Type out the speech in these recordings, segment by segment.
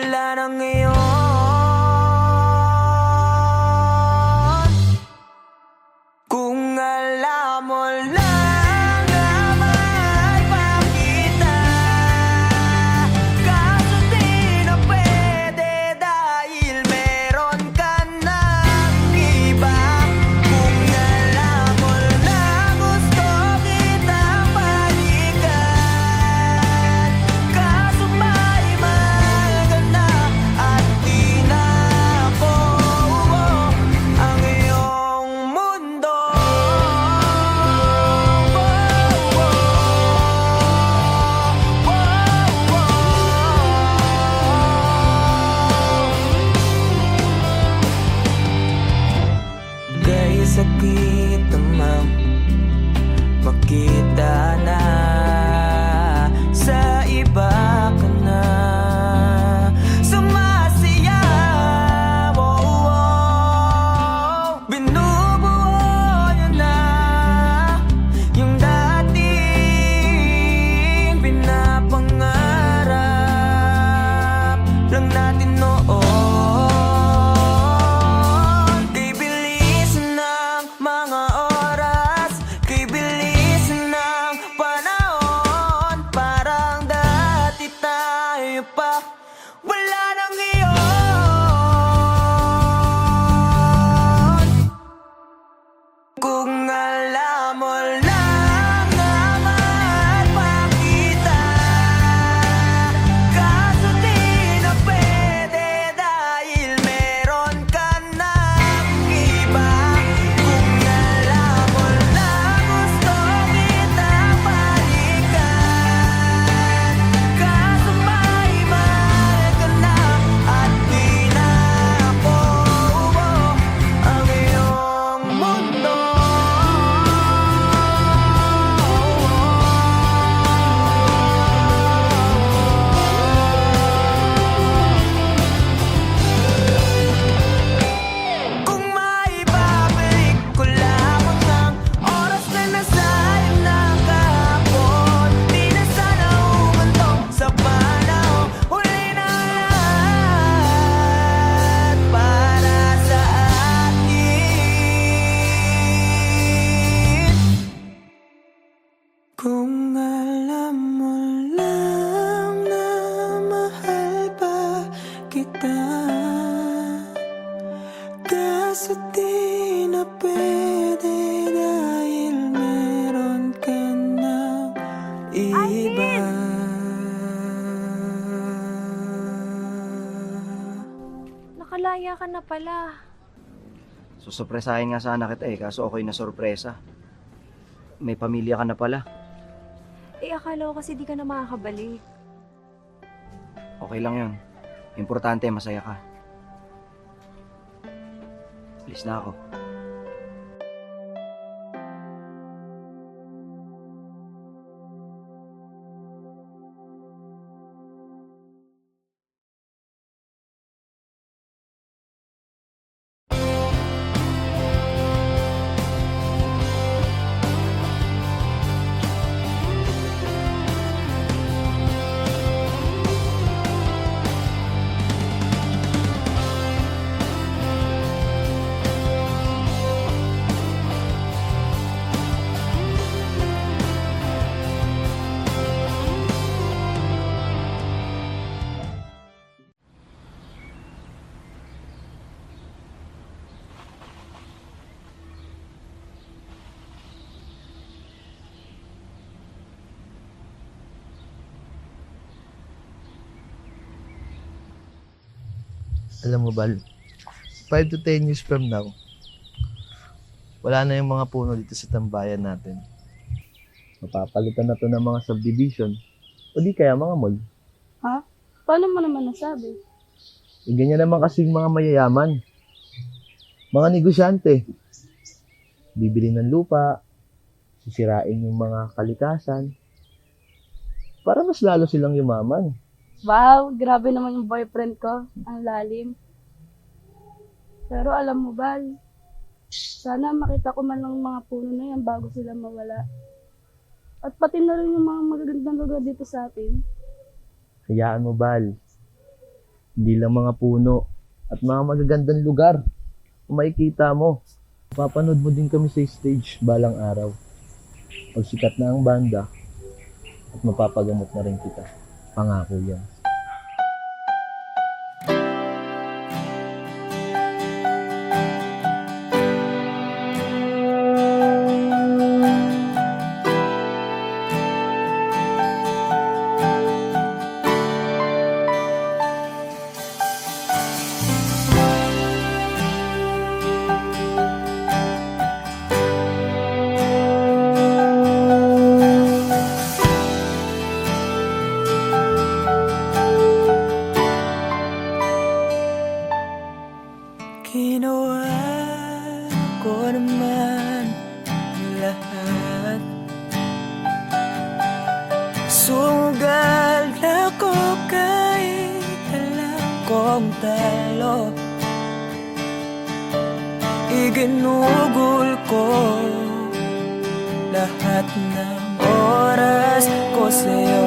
wala na ngayon. Kung alam mo lang na mahal pa kita, kaso di na pwede dahil meron ka ng iba. Kung alam mo lang gusto kitang balikan, kaso may mahal ka na at di na ako ang iyong mundo. Kaya sakit namang makita na sa iba ka na sumasaya. Binubuo niya na yung dating pinapangarap lang natin noon. Kay bilis ng mga oras, kay bilis ng panahon, parang dati tayo pa wala nang iyon. Kung alam mo lang na mahal pa kita, kaso di na pwede dahil meron ka ng iba. Kung alam mo lang gusto kitang balikan, kaso may mahal ka na at di na ako ang iyong mundo. Kung maibabalik ko lamang ang oras na nasayang ng kahapon, di na sana humantong sa panahon. Huli na lahat para sa atin. Kung alam mo lang na mahal pa kita, kaso di na pwede dahil meron ka ng iba. Nakalaya ka na pala. Susurpresahin nga sana kita kaso okay na sorpresa. May pamilya ka na pala. Akala ko kasi di ka na makakabalik. Okay lang yun. Importante, masaya ka. Alis na ako. Alam mo, Bal, 5 to 10 years from now, wala na yung mga puno dito sa tambayan natin. Mapapalitan na to ng mga subdivision o di kaya mga mall. Ha? Paano mo naman nasabi? Ganyan naman kasing mga mayayaman. Mga negosyante. Bibili ng lupa, sisirain yung mga kalikasan, para mas lalo silang yumaman. Wow, grabe naman yung boyfriend ko. Ang lalim. Pero alam mo, Bal, sana makita ko man lang mga puno na yan bago sila mawala. At pati na rin yung mga magagandang lugar dito sa atin. Hayaan mo, Bal. Hindi lang mga puno at mga magagandang lugar kung makikita mo. Papanood mo din kami sa stage balang araw. Pag sikat na ang banda at mapapagamot na rin kita. Pangako yan. Ginawa ko naman ang lahat. Sugal ako kahit alam kong talo. Iginugol ko lahat ng oras ko sa'yo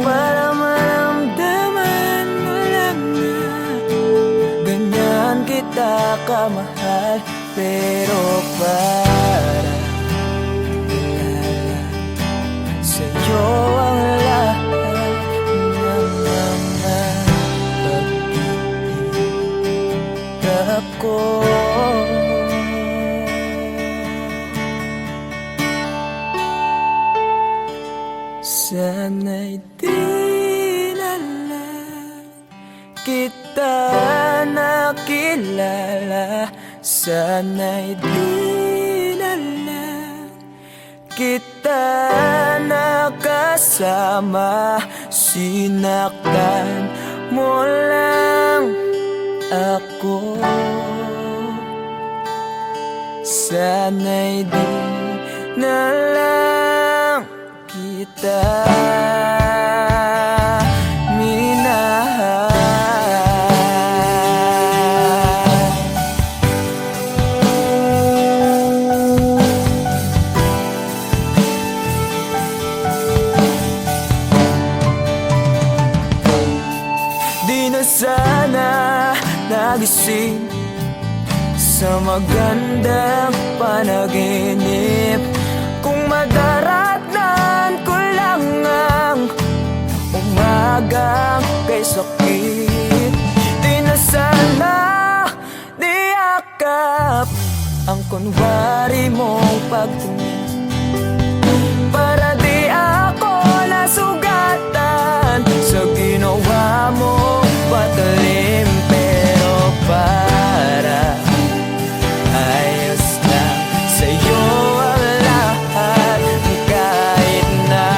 para maramdaman mo lang na ganyan kita kamahal. Pero para ilala sa'yo ang lahat ng mga pag-iirap ko. Sana'y di na lang kita nakilala. Sana'y di na lang kita nakasama. Sinaktan mo lang ako. Sana'y di na lang kita minahal. Di na sana nagising sa magandang panaginip kung madaratnan ko lang ang umagang kay sakit. Di na sana niyakap ang kunwari mong pagtingin para di ako nasugatan sa ginawa mo patalim. Pero para ayos lang sa'yo ang lahat kahit na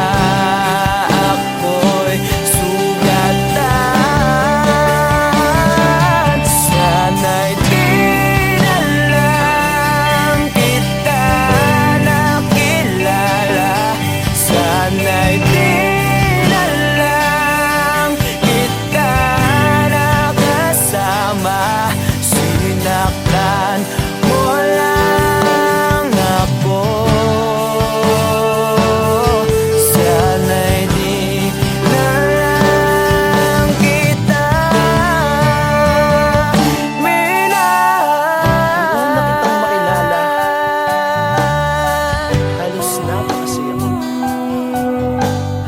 ako'y sugatan. Sana'y di na lang kita nakilala. Sana'y di na lang kita nakasama. Sinaktan mo lang ako. Sana'y di na lang kita minahal. Halos napakasaya mo.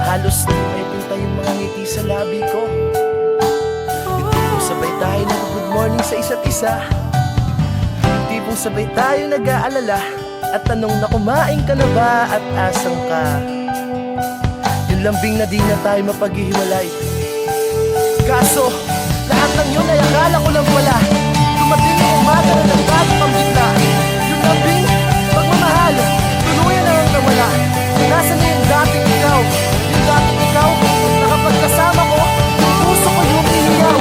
Halos di may pinta yung mga ngiti sa labi ko. Yung tipong sabay tayo nag-good morning sa isa't isa. Yung tipong sabay tayo nag-aalala at tanong na kumain ka na ba at asan ka. Yung lambing na di na tayo mapaghihiwalay. Kaso, lahat ng yun ay akala ko lang wala. Dumating yung umaga na nagbago ang bigla. Yung lambing, pagmamahal, tuluyan na ang nawala. Nasaan na yung dating ikaw? Yung dating ikaw, na kapag kasama ko, yung puso ko yung iniyaw.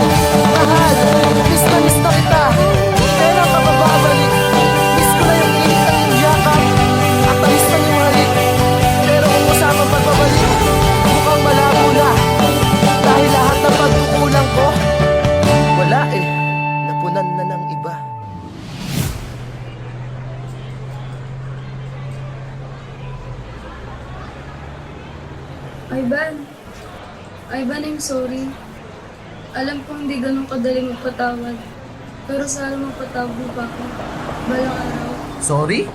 Mahal, miss na kita. Kailan ka ba babalik? Miss ko na yung init at yung yakap. At tamis na yung halik. Pero kung usapang pagbabalik, mukhang malabo na. Dahil lahat ng pagkukulang ko, wala eh, napunan na ng iba. Ivan, I'm sorry. Alam ko hindi ganun kadaling magpatawad. Pero sana mapatawad mo pa ako. Balang araw. Sorry?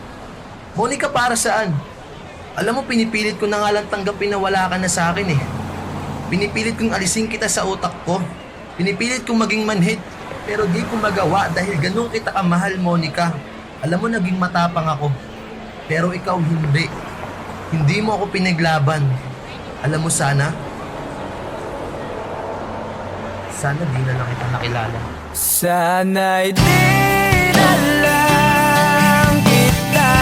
Monica, para saan? Alam mo, pinipilit ko na nga lang tanggapin na wala ka na sa akin eh. Pinipilit kong alisin kita sa utak ko. Pinipilit kong maging manhid. Pero di ko magawa dahil ganun kita kamahal, Monica. Alam mo, naging matapang ako. Pero ikaw hindi. Hindi mo ako pinaglaban. Alam mo, sana di na lang kita nakilala. Sana'y di na lang kita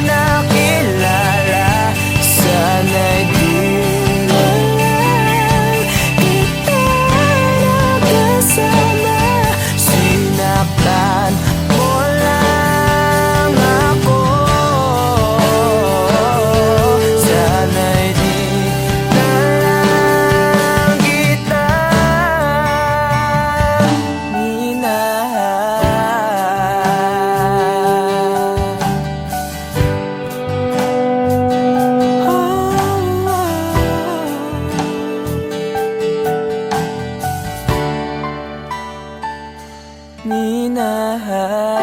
nakilala. Sana'y di na lang kita nakasama. Sinaktan mo lang ako. Sana'y di na lang kita minahal.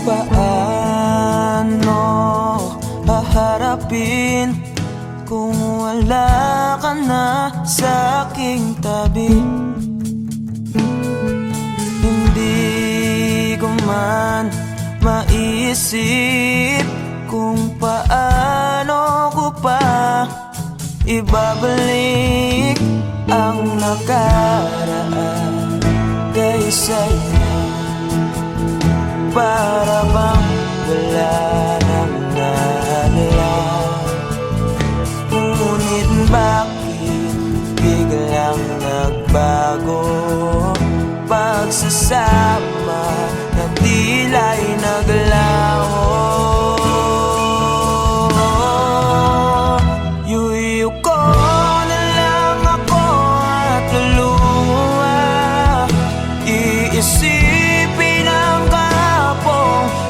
Paano haharapin kung wala ka na sa aking tabi? Hindi ko man maisip kung paano ko pa ibabalik ang nakaraan kay sa'yo. Para bang wala nang nalang. Ngunit bakit biglang nagbago? Pagsasama na tila'y naglaho. Yuyu ko na lang ako at luluha. Iisipin ang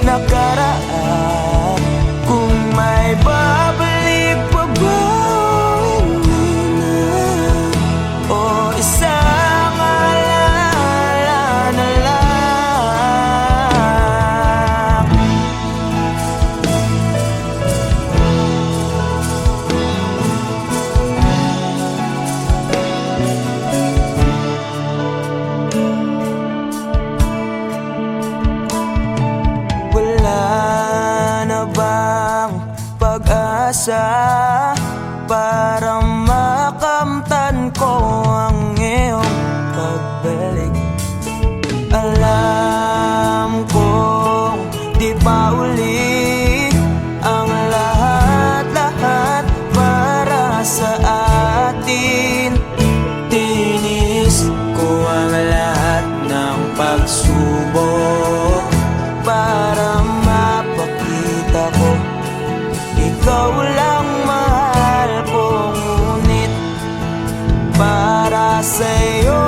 nakaraan. Kung may babalik pa ba, hindi na. O isang alala na lang. Para makamtan ko ang iyong pagbalik. Alam kong di pa uli ang lahat-lahat para sa atin. Tinis ko ang lahat ng pagsubok para mapakita ko ikaw lang mahal ko. Ngunit para sa'yo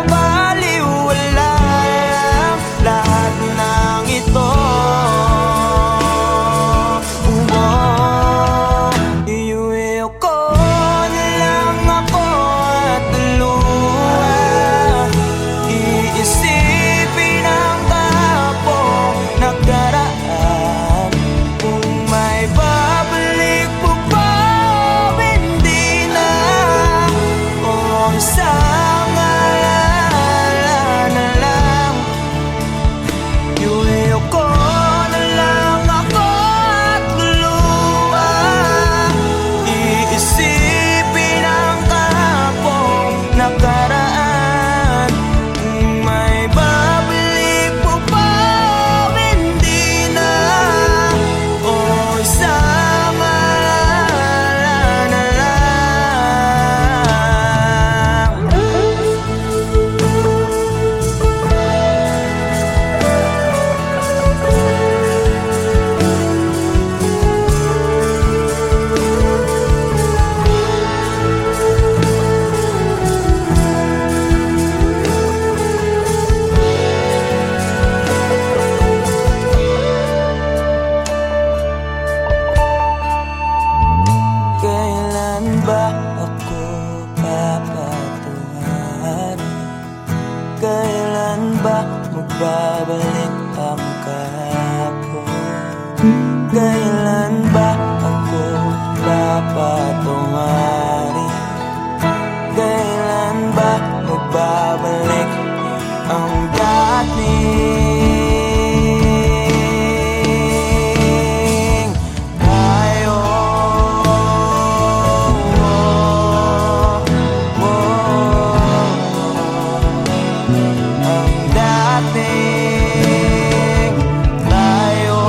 baliwala lang lahat ng ito. Kailan ba ako dapat umari? Kailan ba magbabalik ang dating tayo? Ang dating tayo.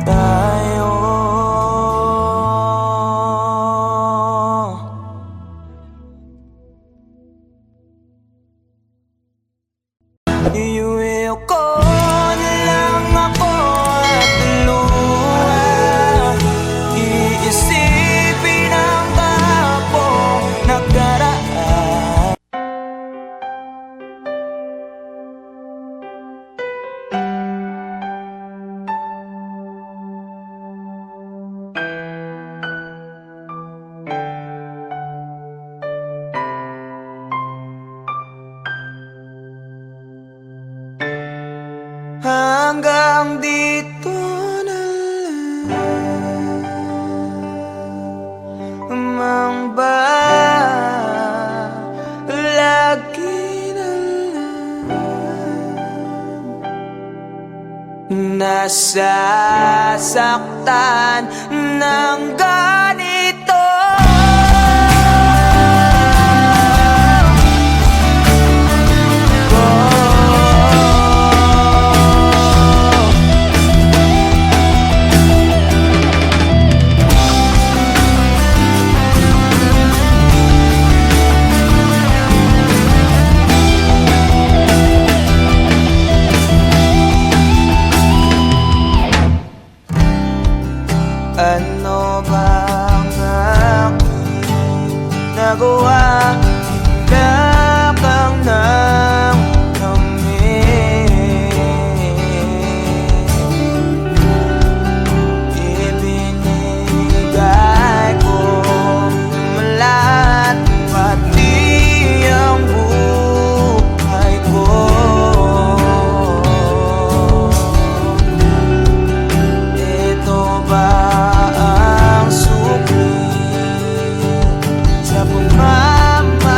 Tayo. Iuwi ko na lang ako at luha. Iisipin ang kapong nakaraan. Hanggang dito na lang ba? Lagi na lang nasasaktan ng ganito. Ano bang aking nagawa? Wala kang nang ibinigay ko lahat, pati ang buhay ko. Ito ba ang sukli sa pagmamahal?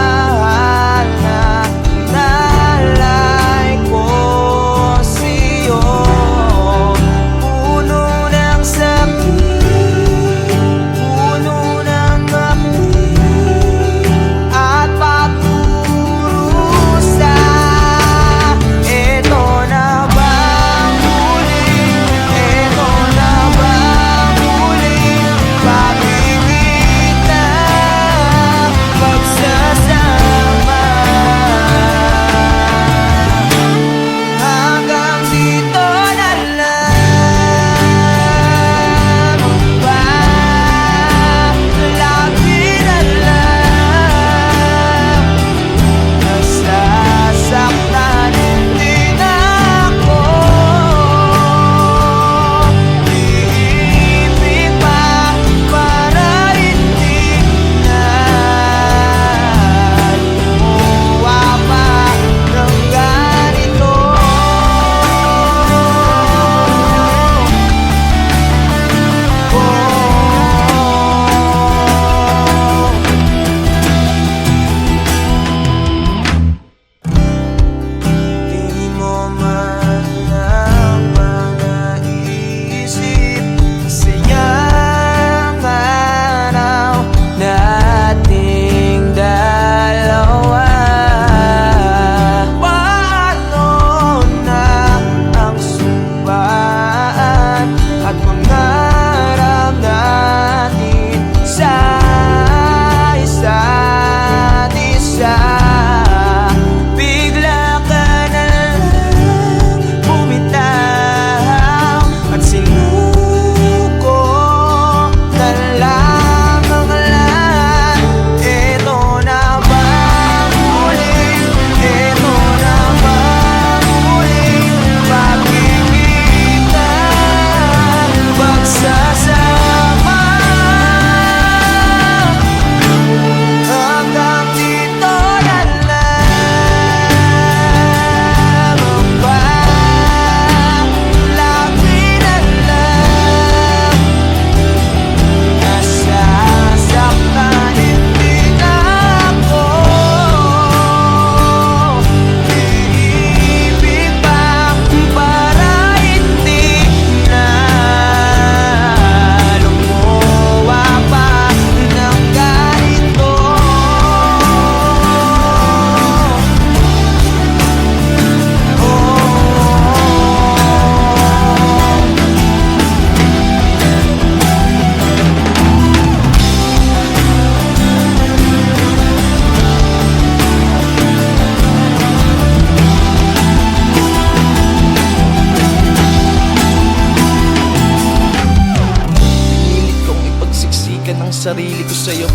sarili ko sa'yo.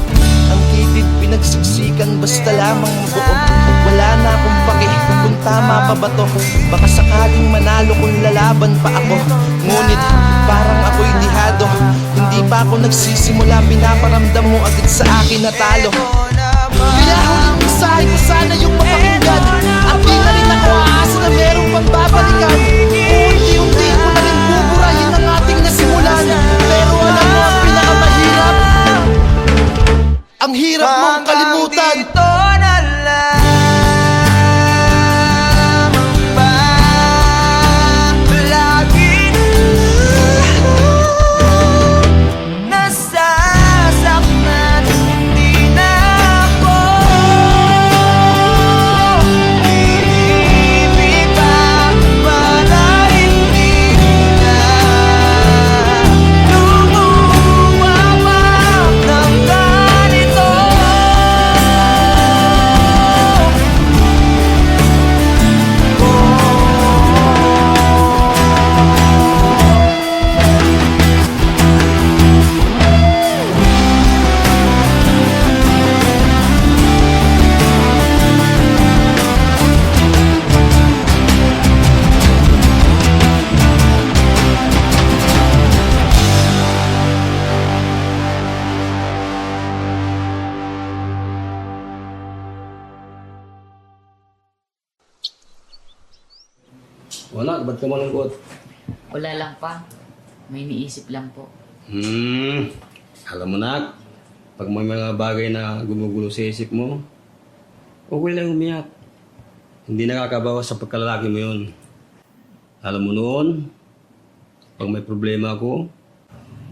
Ang kitid pinagsiksikan, basta lamang mabuo. Wala na akong pake kung tama pa ba to. Baka sakaling manalo kung lalaban pa ako. Ngunit parang ako'y lihado. Hindi pa ako nagsisimula, pinaparamdam mo agad sa akin na talo. Kaya huling mensahe ko sana yung mapakinggan. At di na rin ako aasa na merong pang babalikan. Unti-unti ko na rin buburahin ang ating nasimulan. Pero alam mo ang pinakamahirap, ang hirap mong kalimutan. Dito na lamang ba lagi nasasaktan? Hindi na ako ibig pa para hindi na lumuwawak ng ganito. Wala, ba't ka malungkot? Wala lang pa. May iniisip lang po. Alam mo na, pag may mga bagay na gumugulo sa isip mo, okay lang umiyak. Hindi nakakabawas sa pagkalalaki mo yun. Alam mo noon, pag may problema ako,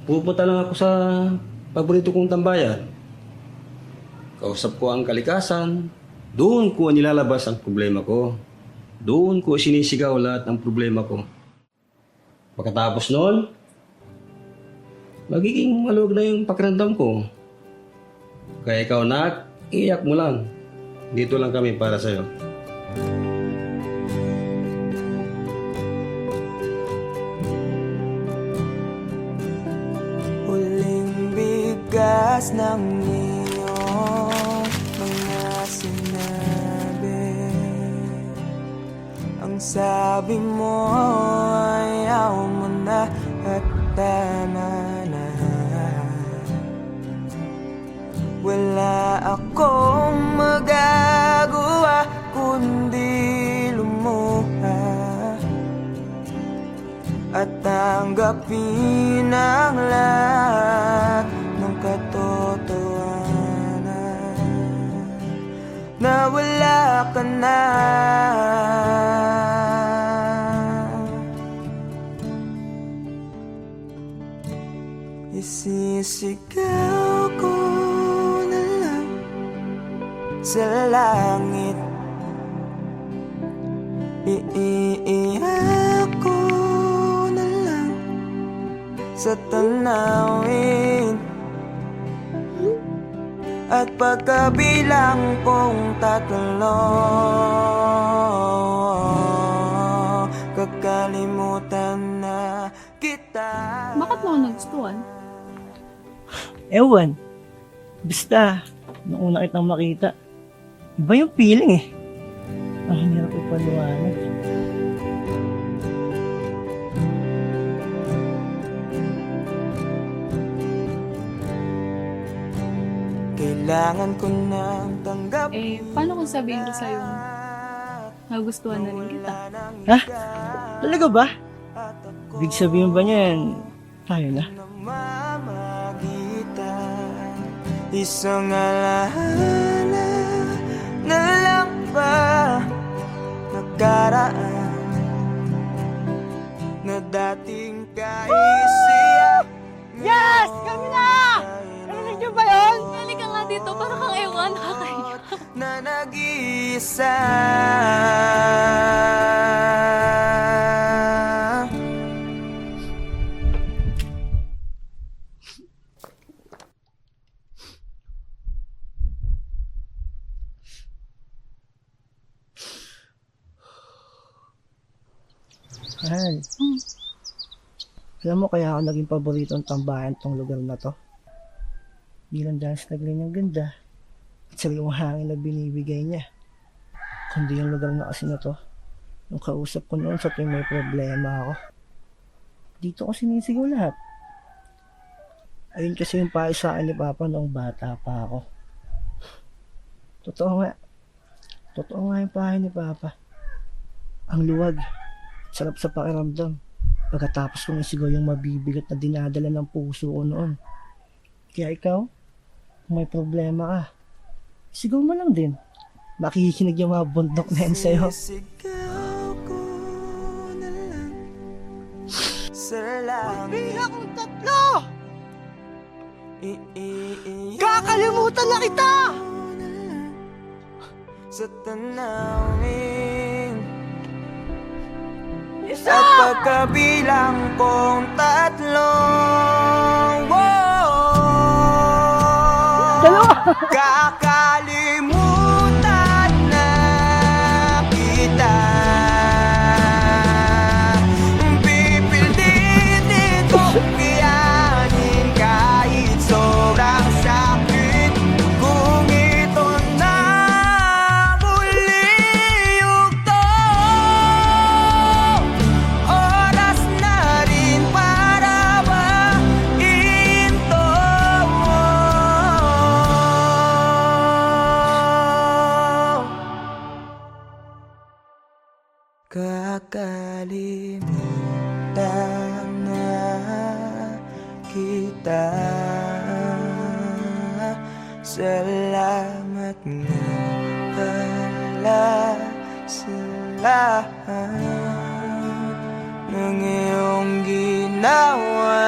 pupunta lang ako sa paborito kong tambayan. Kausap ko ang kalikasan, doon ko nilalabas ang problema ko. Doon ko sinisigaw lahat ng problema ko. Pagkatapos noon, magiging maluwag na yung pakiramdam ko. Kaya ikaw, nak, iyak mo lang. Dito lang kami para sa'yo. Huling bigas ng iyong mga sinabi. Ang sabi mo ayaw mo na at tama na. Wala akong magagawa kundi lumuha at tanggapin ang lahat ng katotohanan na wala ka na. Isisigaw ko na lang sa langit, iiyak ko na lang sa tanawin, at pagkabilang kong tatlo, kakalimutan na kita. Bakit mo ako nagustuhan? Ewan. Basta, nung una kitang makita, iba yung feeling eh. Ang hirap ipaliwanag. Kailangan ko nang tanggapin. Paano kung sabihin ko sa'yo, nagustuhan na rin kita? Ha? Talaga ba? Ibig sabihin ba niyan, tayo na? Namamagitan, isang alaala na lang ba nakaraan na dating kaisiyak. Yes! Kami na! Narinig niyo ba yun? Halika nga dito, para kang ewan, nakakaiyak. Na nag-iisa. Mahal. Alam mo kaya ako naging paboritong tambayan tong lugar na to? Di lang dahil sa tagli niyang ganda at sa yung hangin na binibigay niya. Kundi yung lugar na kasi na to. Nung kausap ko noon sa tuwing may problema ako. Dito ko sinisigaw lahat. Ayun kasi yung payo sa akin ni Papa noong bata pa ako. Totoo nga. Totoo nga yung payo ni Papa. Ang luwag. Sarap sa pakiramdam. Pagkatapos kong isigaw yung mabibigat na dinadala ng puso ko noon. Kaya ikaw, kung may problema ka, sigaw mo lang din. Makikinig yung mga bundok na yan sa'yo. Sisigaw ko na lang sa langit. Bilang kong 3! Kakalimutan na kita! Sa tanawin. Isa! At pagkabilang kong 3, Dalawa! kakalimutan na kita. Pipilitin kong kayanin kahit sobrang sakit. Kung ito na muli yugto, oras na rin para mahinto. Kakalimutan na kita. Salamat nga pala sa lahat ng iyong ginawa.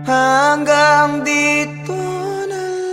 Hanggang dito na lang.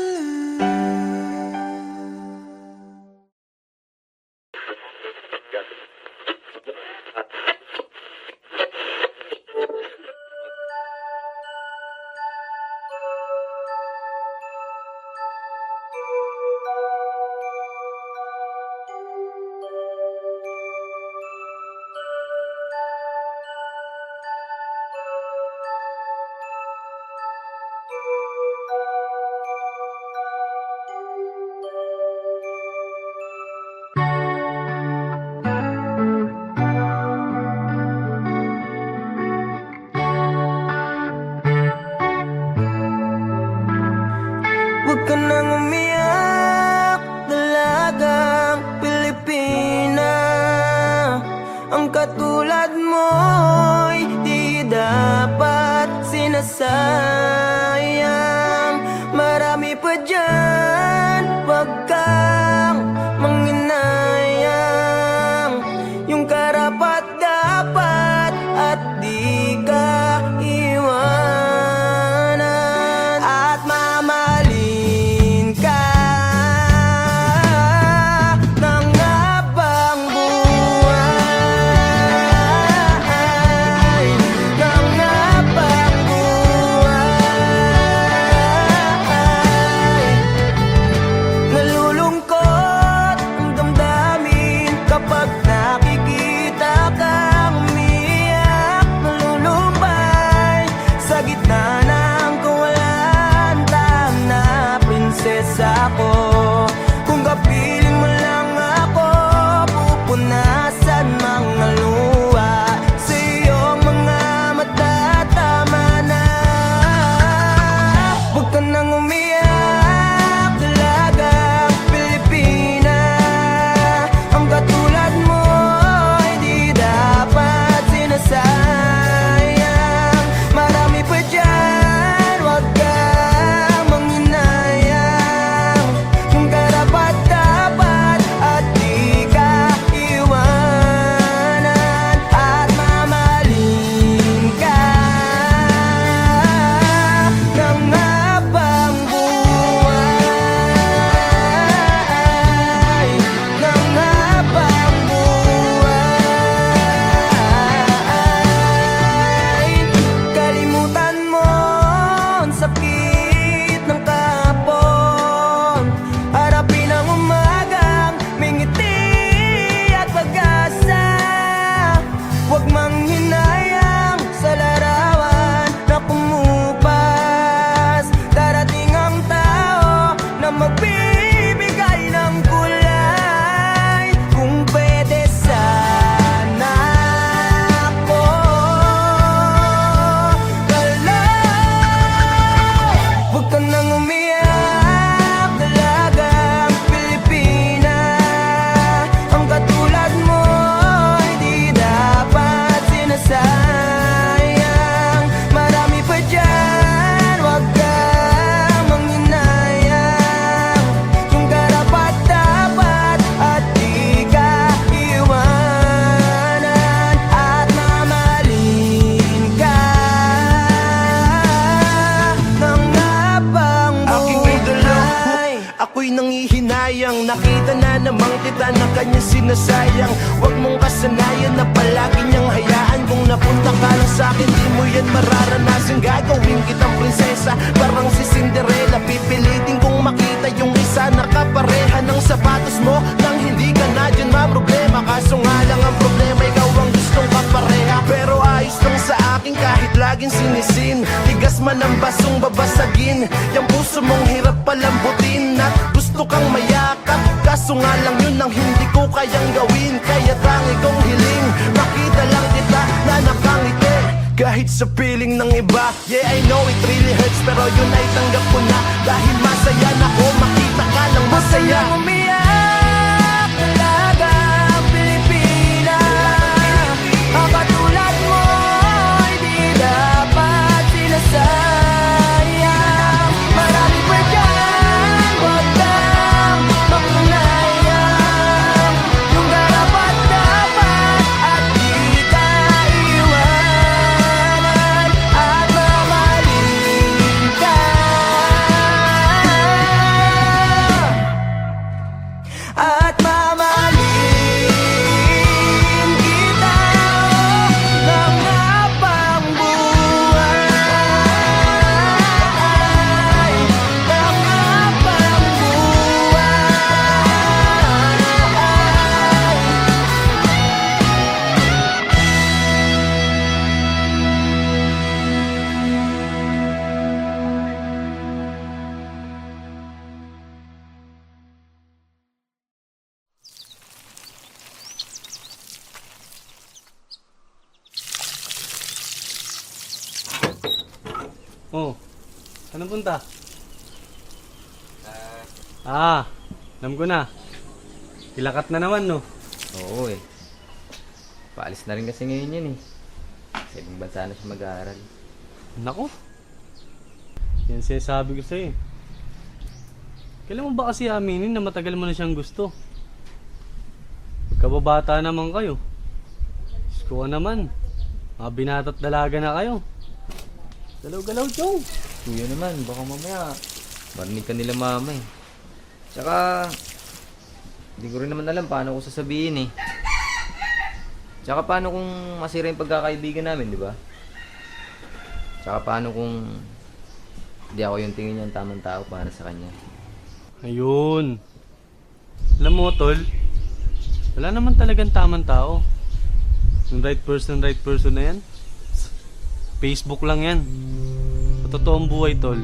sinasayang. Huwag mong kasanayan na palagi niyang hayaan. Kung napunta ka lang sa'kin, di mo yan mararanasan. Gagawin kitang prinsesa, parang si Cinderella. Pipilitin kong makita yung isa na kapareha ng sapatos mo. Nang hindi ka na dyan maproblema. Kaso nga lang ang problema, ikaw ang gustong kapareha. Pero ayos lang sa akin kahit laging sinisin. Tigas man ang basong babasagin. Yung puso mong hirap palambutin. At gusto kang mayakap, kaso nga lang yun ang hindi ko kayang gawin. Kaya tangi kong hiling, makita lang kita na nakangiti kahit sa piling ng iba. Yeah, I know it really hurts, pero yun ay tanggap ko na. Dahil masaya na ko, makita ka lang masaya. Umiyak talaga ang Pilipinas. Ang katulad mo ay di dapat sinasayang. Marami pa dyan, huwag kang makunayang. Yung karapat-dapat at di ka iwanan. At mamahalin ka. At mamahalin kita ng habang buhay. Ng habang buhay. Oh, anong punta? Alam ko na. Ilakat na naman, no? Oo eh. Paalis na rin kasi ngayon yan eh. Sa ibang bansa na siya mag-aaral. Nako. Yan sinasabi ko sa'yo. Kailan mo ba kasi aminin na matagal mo na siyang gusto? Magkababata naman kayo. Diyos ko naman. Mga binata't dalaga na kayo. Galaw-galaw, Chong. Kuya naman, baka mamaya marinig ka nila mama eh. Tsaka, hindi ko rin naman alam paano ko sasabihin eh. Tsaka paano kung masira yung pagkakaibigan namin, di ba? Tsaka paano kung hindi ako yung tingin niyang tamang tao para sa kanya. Ayun. Alam mo, tol, wala naman talagang tamang tao. Yung right person na yan, Facebook lang yan. Sa totoong buhay, tol,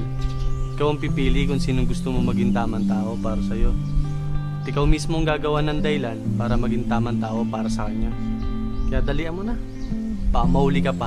ikaw ang pipili kung sinong gusto mo maging tamang tao para sa'yo. At ikaw mismo ang gagawa ng dahilan para maging tamang tao para sa kanya. Kaya dalian mo na. Baka mahuli ka pa.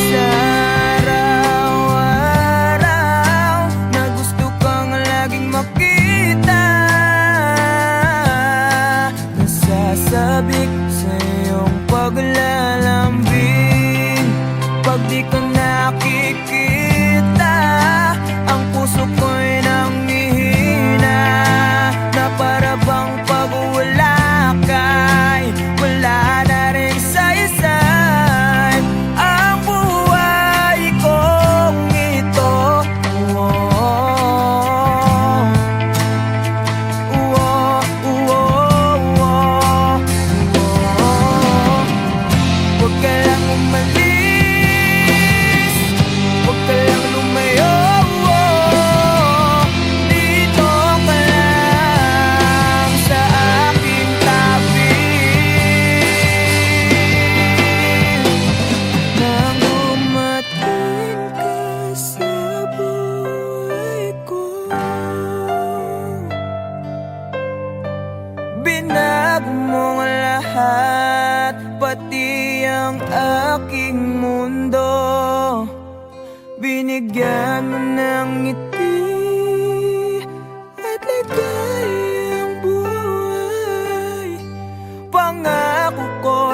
Sa araw-araw na gusto kang laging makita, nasasabik sa iyong paglalambing. Pag di ka nakikita, ang puso ko'y nanghihina. Na para bang pag wala ka'y wala na rin saysay ang buhay kong ito. Huwag ka lang umalis, huwag ka lang lumayo. Dito ka lang sa aking tabi. Nang dumating ka sa buhay ko, binago mo ang lahat, pati ang aking mundo. Binigyan mo ng ngiti at ligaya.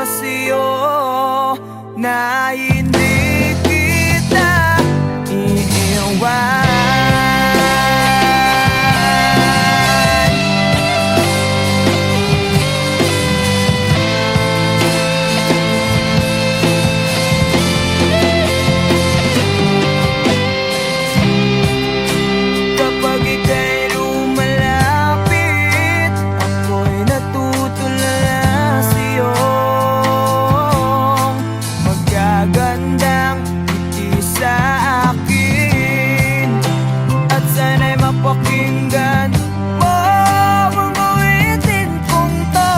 sa'yo na hindi kita iiwan. Kapag ika'y lumalapit, ako'y natutulala sa'yo. Magagandang ngiti sa akin, at sana'y mapakinggan mo ang awitin kong to.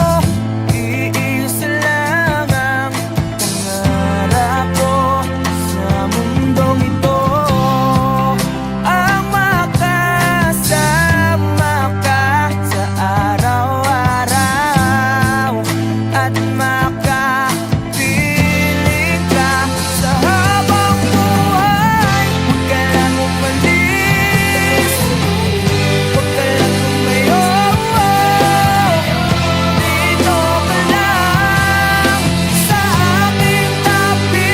Iisa lang ang pangarap ko sa mundong ito, ang makasama ka sa araw-araw at makapiling ka sa habang buhay. Huwag ka lang umalis, huwag ka lang lumayo, dito ka lang sa aking tabi.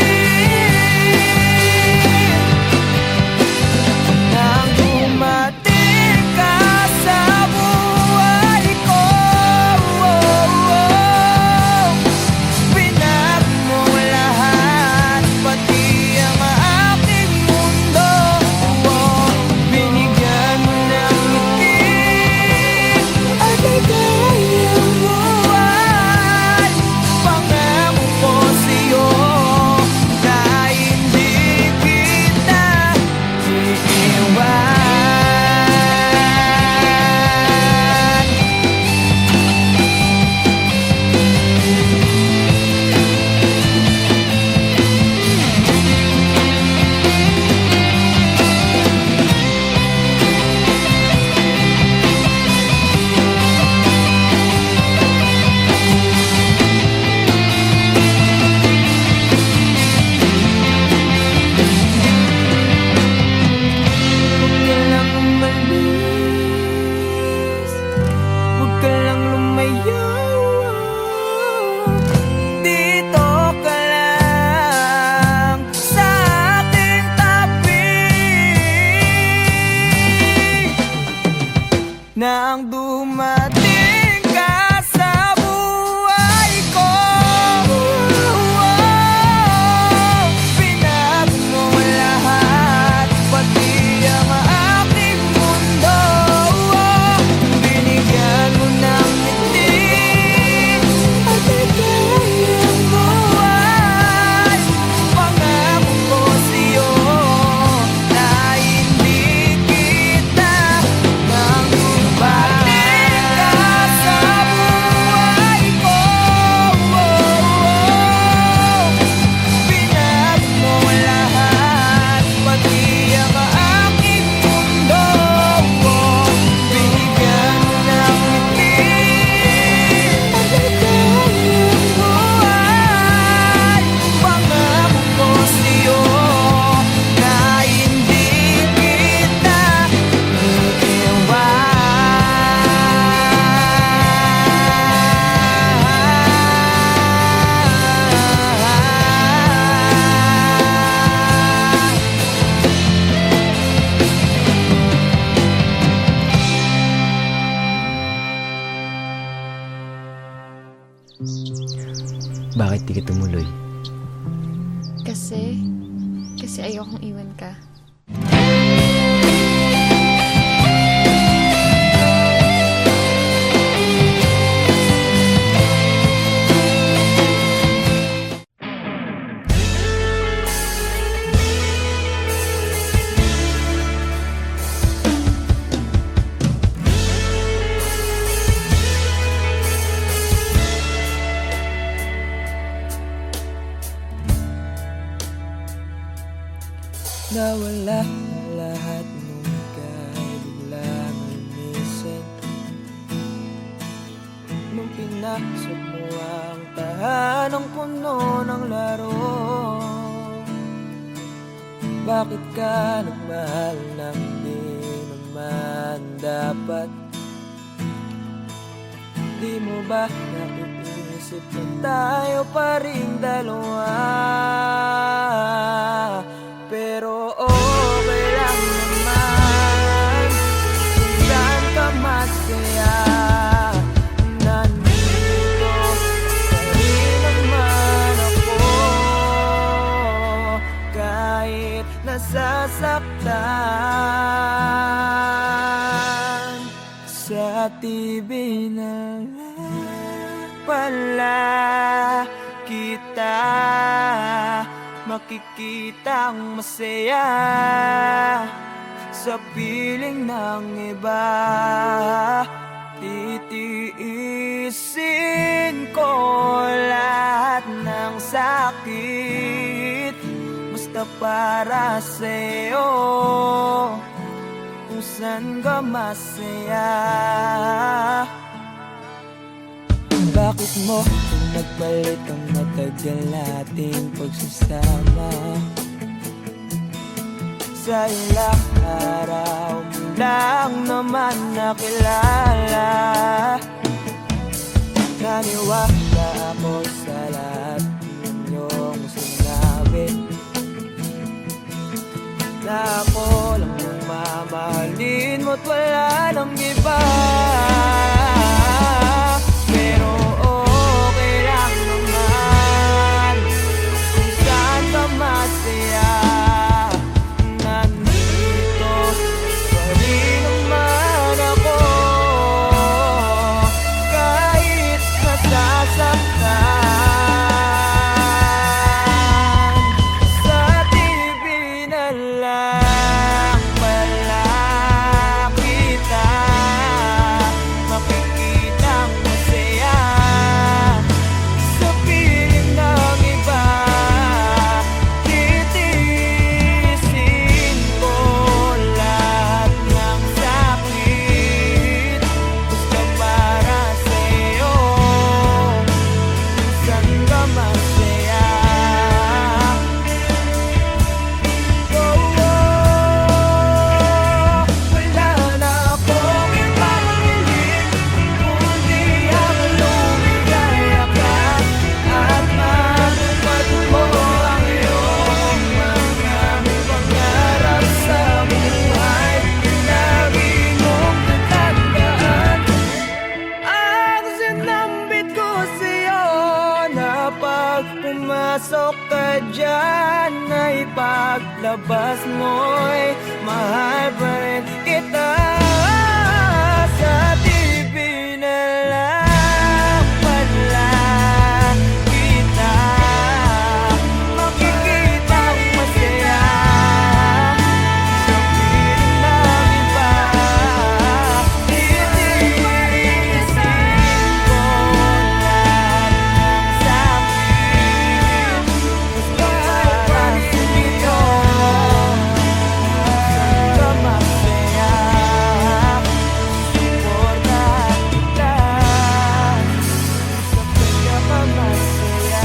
Nang dumating ka sa buhay ko, pinag mo lahat, pati ang aking mundo. Binigyan mo ng ngiti at ligayang buhay. Pangako ko sa'yo na hindi kita iiwan. Huwag ka lang umalis, huwag ka lang lumayo, dito ka lang sa aking tabi. Nang dumating ka sa buhay ko, pinag mo lahat, pati ang aking mundo. Binigyan mo ng ngiti at ligayang buhay. Pangako ko sa'yo na hindi kita nang dumating ka sa buhay ko. Pinag mo lahat, pati ang aking mundo. Binigyan mo ng ngiti at ligayang buhay. Pangako ko sa'yo na hindi kita Bakit di ka tumuloy? Kasi ayokong iwan ka. Nawala ang lahat nung ika'y biglang lumisin. Nung pinasok mo ang tahanang puno ng laro, bakit ka nagmahal ng di naman dapat? Di mo ba naiisip Isip na tayo pa rin dalawa, pero okay lang naman kung saan ka masaya. Nandito pa rin naman ako, kahit nasasaktan. Sa TV na lang pala kita makikitang masaya sa piling ng iba. Titiisin ko lahat ng sakit basta para sa'yo, kung saan ka masaya. Bakit mo nagpalit ang matagal nating pagsasama? Sa ilang araw mo lang naman nakilala. Naniwala ako sa lahat ng iyong sinabi, na ako lang ang mamahalin mo't wala nang iba. Pero okay lang naman kung saan ka masaya. Nandito pa rin naman ako, kahit nasasaktan. Sa TV na lang pala kita makikitang masaya sa piling ng iba. Titiisin ko lahat ng sakit basta para sa'yo, kung saan ka masaya. Wala na akong ibang hiling kundi ang lumigaya ka at matupad mo ang iyong mga pangarap sa buhay. Lagi mong tatandaan ang sinambit ko sa'yo, na pag pumasok ka dyan ay paglabas mo'y mahal pa rin kita. Sa TV na lang pala kita makikitang masaya sa piling ng iba. Titiisin ko lahat ng sakit basta para sa'yo, kung saan ka masaya. Suporta kita sa pinakamasaya.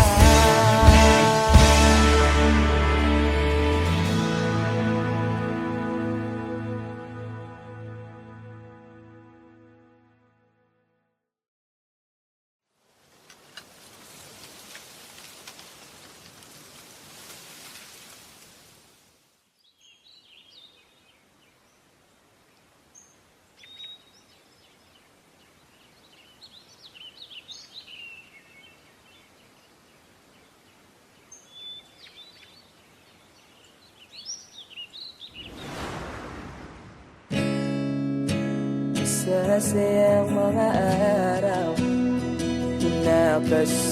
Masasayang mga araw na kasama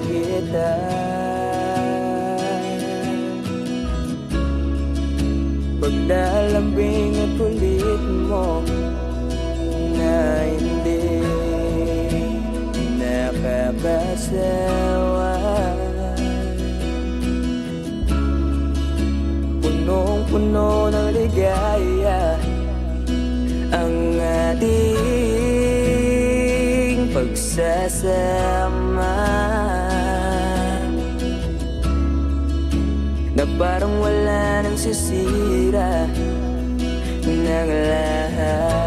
kita. Paglalambing at kulit mo na hindi nakakasawa. Punong-puno ng ligaya ang ating pagsasama, na parang wala nang sisira ng lahat.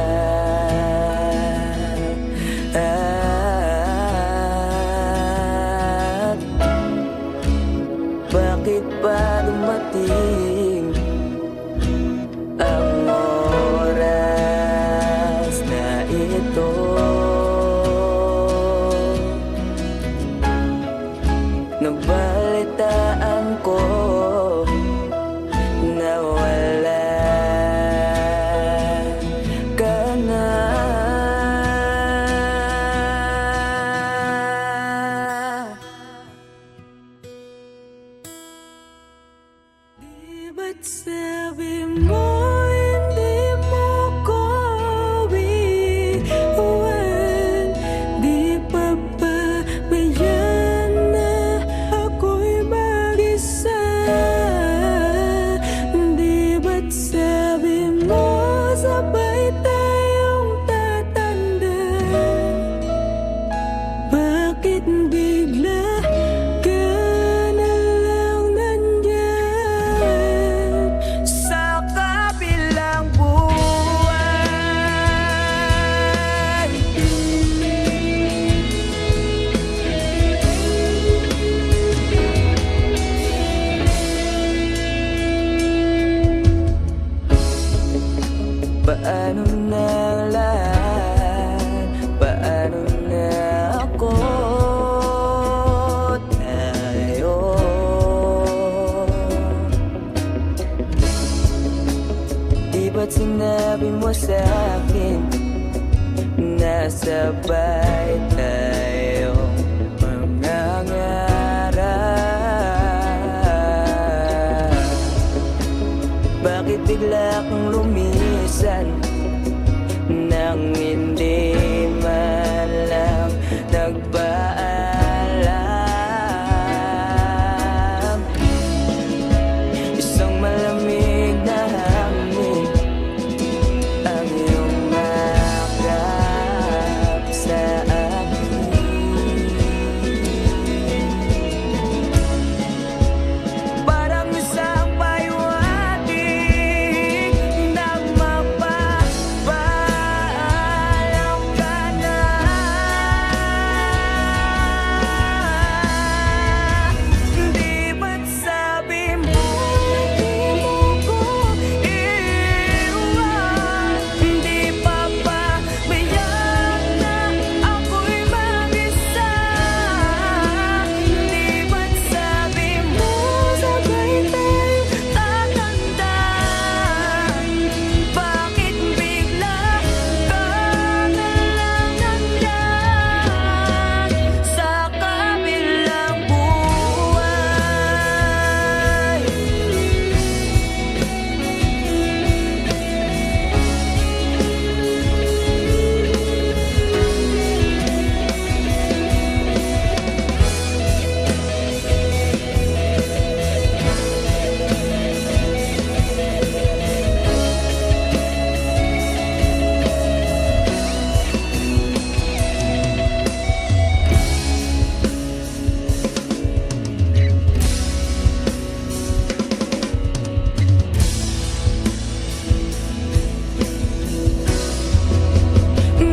paano na lahat? Paano na ako? Tayo Di ba't sinabi mo sa'kin nasabay tayo mangangarap? Bakit bigla kang lumisan nang hindi man lang nagpaalam? Isang malamig na hangin ang iyong makap sa akin. Parang isang payuhating nang mapapaalam ka na. Di ba't sabi mo di mo ko iiwan? Di pa ba biyak na ako'y mag-isa? Di ba't sabi mo sabay tayo tatanda? Bakit bigla ka na lang nandyan sa kabilang buhay?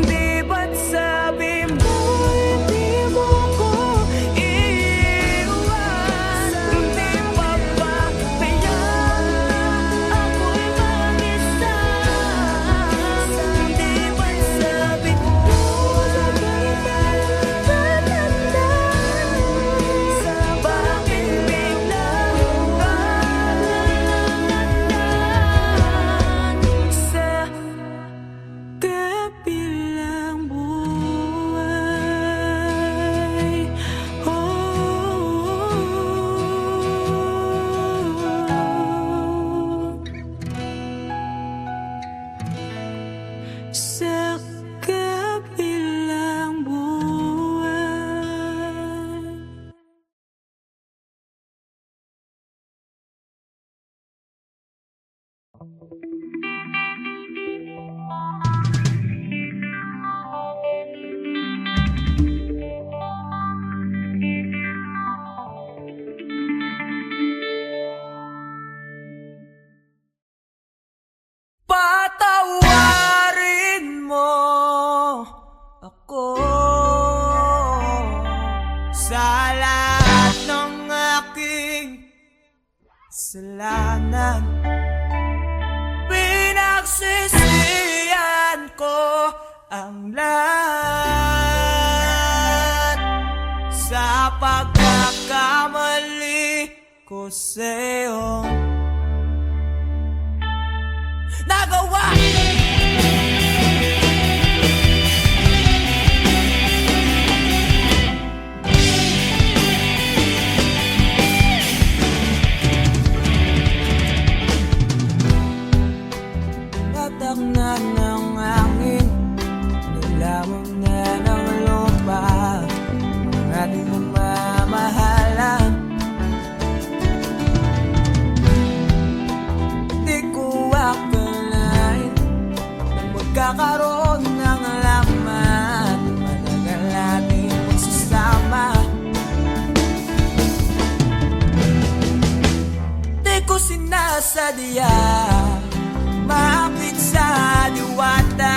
Di ba't sabi mo di mo ko iiwan? Di pa ba biyak ako'y mag-isa? Di ba't sabi mo sabay tayo tatanda? Bakit bigla ka na lang nandyan sa kabilang buhay? Sa kabilang buhay. Patawarin mo ako sa lahat ng aking kasalanan. Pinagsisihan ko ang lahat sa pagkakamali ko sa'yo nagawa. Tatak na ng hangin, nilamon na ng lupa ang ating namamahalan. Di ko akalain na magkakaroon ng laman, matagal natin magsasama. Di ko sinasadya maakit sa diwata